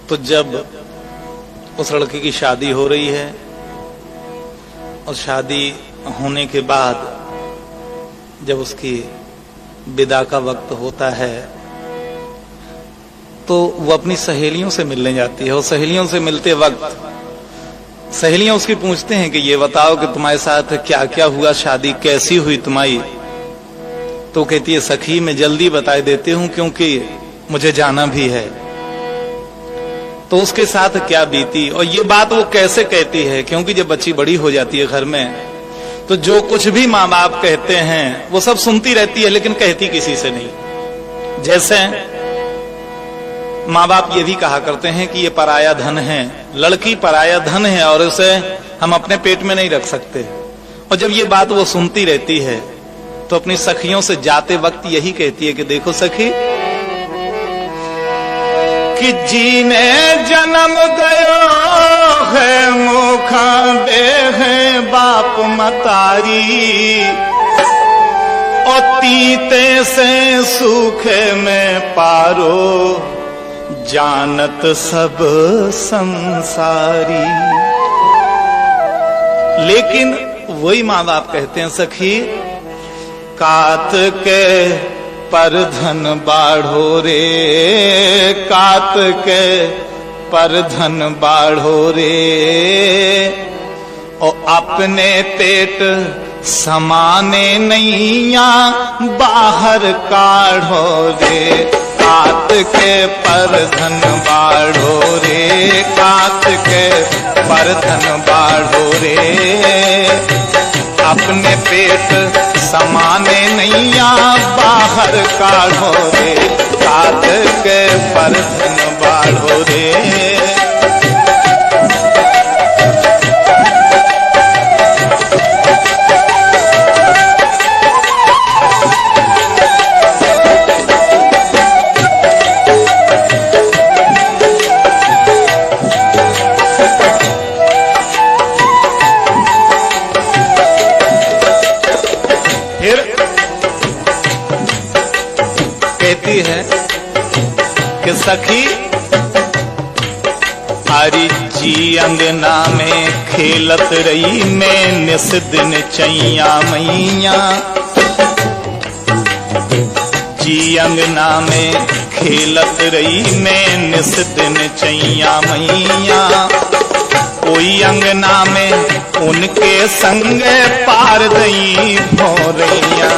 तो जब उस लड़के की शादी हो रही है और शादी होने के बाद जब उसकी विदा का वक्त होता है तो वो अपनी सहेलियों से मिलने जाती है। और सहेलियों से मिलते वक्त सहेलियां उसकी पूछते हैं कि ये बताओ कि तुम्हारे साथ क्या क्या हुआ, शादी कैसी हुई तुम्हारी। तो कहती है सखी मैं जल्दी बता देती हूं क्योंकि मुझे जाना भी है। तो उसके साथ क्या बीती और ये बात वो कैसे कहती है, क्योंकि जब बच्ची बड़ी हो जाती है घर में तो जो कुछ भी माँ बाप कहते हैं वो सब सुनती रहती है लेकिन कहती किसी से नहीं। जैसे माँ बाप ये भी कहा करते हैं कि ये पराया धन है, लड़की पराया धन है और उसे हम अपने पेट में नहीं रख सकते। और जब ये बात वो सुनती रहती है तो अपनी सखियों से जाते वक्त यही कहती है कि देखो सखी कि जीने जन्म गयो है मुखा दे है बाप मतारी और तीते से सूखे में पारो जानत सब संसारी। लेकिन वही माँ बाप कहते हैं सखी कात के पर धन बाढ़ो रे, कात के पर धन बाढ़ो रे और अपने पेट समाने नैया बाहर काढ़ो रे। कात के पर धन बाढ़ो रे, कात के पर धन बाढ़ो रे अपने पेट समाने नैया बाहर काढ़ो रे। कात के पर धन बाढ़ो रे। है कि सखी हरी जी अंगना में खेलत रही मैं निस दिन चैया मैया। जी अंगना में खेलत रही मैं निस दिन चैया मैया। कोई अंगना में उनके संग पार दई भोरैया।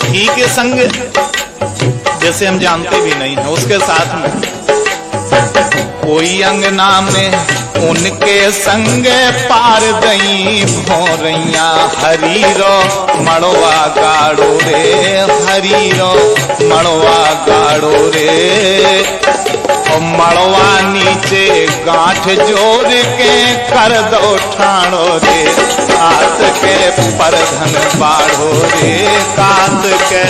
ही के संग जैसे हम जानते भी नहीं है उसके साथ में कोई अंगना में उनके संग पार दई भोरैया। हरी रो मड़वा गाड़ो रे, हरी रो मड़वा गाड़ो रे और मड़वा नीचे गांठ जोड़ के कर दो ठाणो रे। कात के पर धन बाढ़ो रे, कात के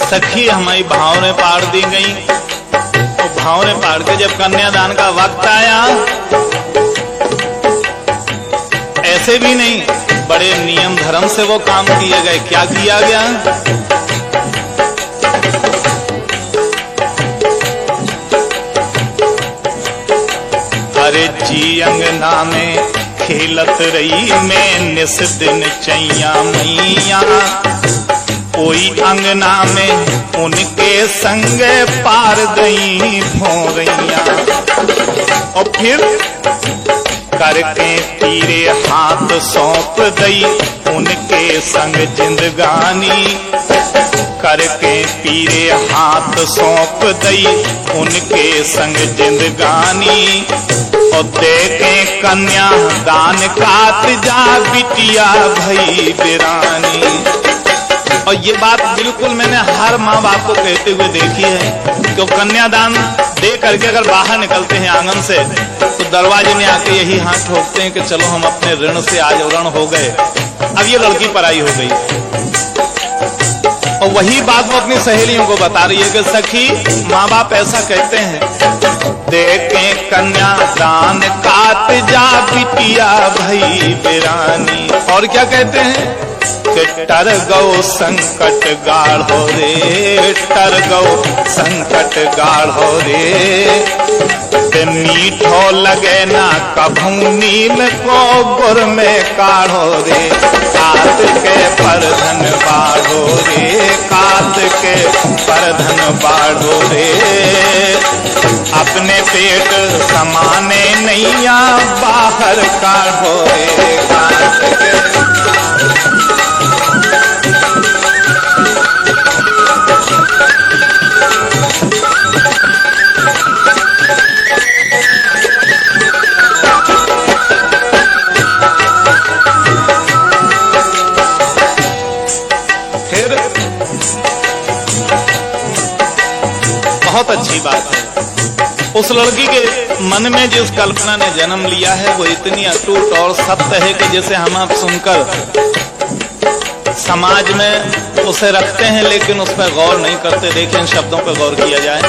सखी हमारी भावने पाड़ दी गई। और भावने पाड़ के जब कन्यादान का वक्त आया ऐसे भी नहीं बड़े नियम धर्म से वो काम किए गए। क्या किया गया? अरे जी अंगना में खेलत रही मैं निस दिन चैया मैया। कोई अंगना में उनके संग पार गई भोरैया। और फिर करके तीरे हाथ सौंप दई उनके संग जिंदगानी। करके पीरे हाथ सौंप दई उनके संग जिंदगानी। और देखे कन्या दान कात जा बिटिया भई बिरानी। और ये बात बिल्कुल मैंने हर माँ बाप को कहते हुए देखी है कि कन्यादान दे करके अगर बाहर निकलते हैं आंगन से तो दरवाजे में आके यही हाथ ठोकते हैं कि चलो हम अपने ऋण से आज ऋण हो गए, अब ये लड़की पराई हो गई। और वही बात वो अपनी सहेलियों को बता रही है कि सखी माँ बाप ऐसा कहते हैं, देखे कन्यादान काट जा बिटिया भई बेरानी। और क्या कहते हैं कि टर गौ संकट गाढ़ो रे, टर गौ संकट गाढ़ो रे, ते मीठो लगे ना कभू नील को गुर में काढ़ो रे, कात के परधन बाढ़ो रे, कात के परधन बाढ़ो रे, अपने पेट समाने नैया बाहर काढ़ो रे, कात के। बहुत अच्छी बात है, उस लड़की के मन में जिस कल्पना ने जन्म लिया है वो इतनी अटूट और सत्य है कि जैसे हम आप सुनकर समाज में उसे रखते हैं लेकिन उस पर गौर नहीं करते। देखें इन शब्दों पर गौर किया जाए।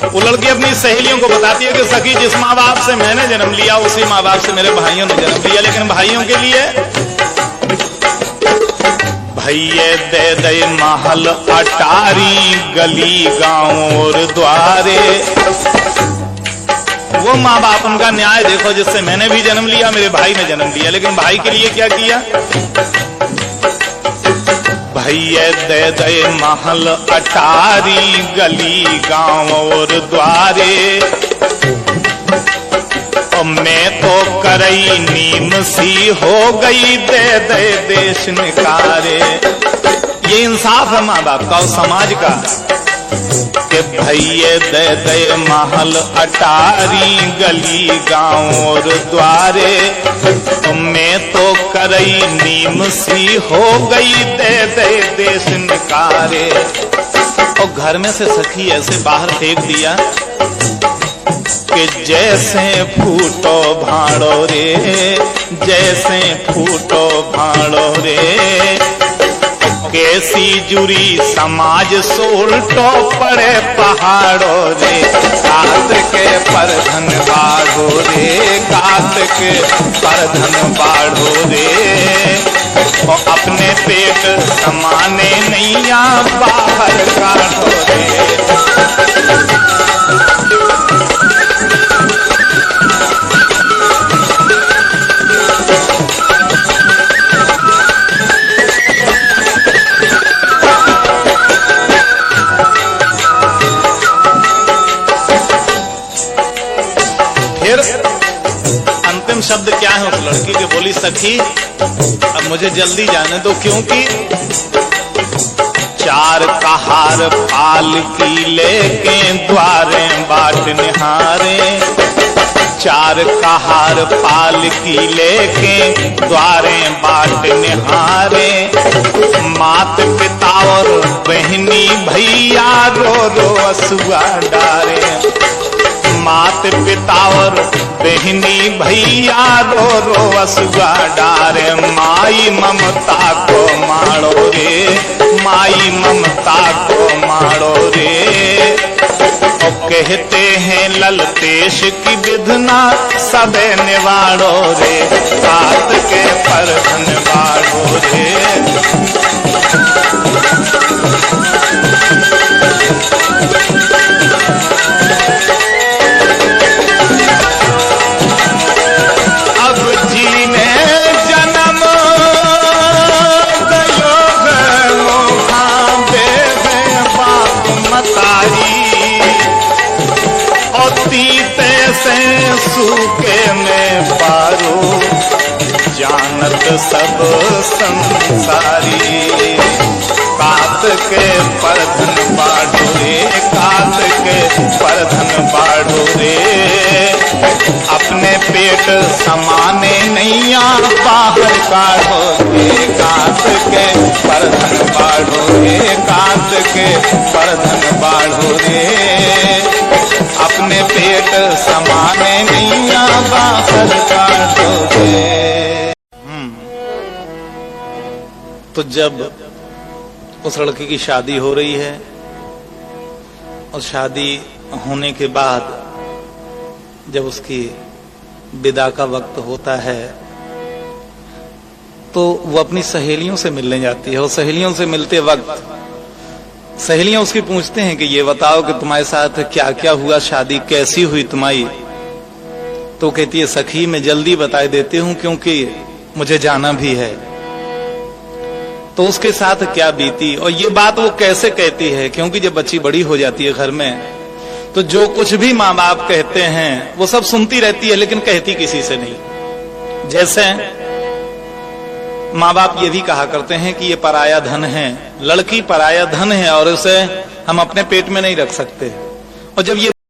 वो लड़की अपनी सहेलियों को बताती है कि सखी जिस माँ बाप से मैंने जन्म लिया उसी माँ बाप से मेरे भाइयों ने जन्म लिया, लेकिन भाइयों के लिए भैये दे दे महल अटारी गली गांव और द्वारे। वो माँ बाप उनका न्याय देखो जिससे मैंने भी जन्म लिया, मेरे भाई ने जन्म लिया, लेकिन भाई के लिए क्या किया? भैये दे दे महल अटारी गली गांव और द्वारे, मैं तो करई नीम सी हो गई दे दे देश निकारे। ये इंसाफ है माँ बाप का और समाज का कि भैये दे दे महल अटारी गली गांव और द्वारे, मैं तो करई नीम सी हो गई दे दे देश निकारे। और घर में से सखी ऐसे बाहर फेंक दिया कि जैसे फूटो भाड़ो रे, जैसे फूटो भाड़ो रे, कैसी जुरी समाज सोलटो पड़े पहाड़ो रे, कात के परधन बाढ़ो रे, कात के परधन बाढ़ो रे, और अपने पेट समाने नैया बाहर काढ़ो रे। अंतिम शब्द क्या है उस लड़की के? बोली सखी अब मुझे जल्दी जाने दो, क्योंकि चार कहार पाल की लेके द्वारे बाट निहारे, चार कहार पाल की लेके द्वारे बाट निहारे, मात पिता और बहनी भैया रो रो असुआ डारे, मात पिता और बहनी भैया रो रो असुआ डारे, माई ममता को मारो रे, माई ममता को मारो रे। और कहते हैं ललतेश की विधना सबे निवाड़ो रे, कात के परधन बाढ़ो रे। सूखे में पारो जानत सब संसारी, कात के परधन बाढ़ो रे, कात के परधन बाढ़ो रे, अपने पेट पेट समाने नैया बाहर काढ़ोगे कांत के परधन बाढ़ोगे कांत के परधन बाढ़ोगे अपने पेट समाने नैया बाहर काढ़ोगे। तो जब उस लड़के की शादी हो रही है और शादी होने के बाद जब उसकी विदा का वक्त होता है तो वो अपनी सहेलियों से मिलने जाती है और सहेलियों से मिलते वक्त सहेलियां उसकी पूछते हैं कि ये बताओ कि तुम्हारे साथ क्या क्या हुआ, शादी कैसी हुई तुम्हारी। तो कहती है सखी मैं जल्दी बता देती हूं क्योंकि मुझे जाना भी है। तो उसके साथ क्या बीती और ये बात वो कैसे कहती है, क्योंकि जब बच्ची बड़ी हो जाती है घर में तो जो कुछ भी माँ बाप कहते हैं वो सब सुनती रहती है लेकिन कहती किसी से नहीं। जैसे माँ बाप ये भी कहा करते हैं कि ये पराया धन है, लड़की पराया धन है और उसे हम अपने पेट में नहीं रख सकते। और जब ये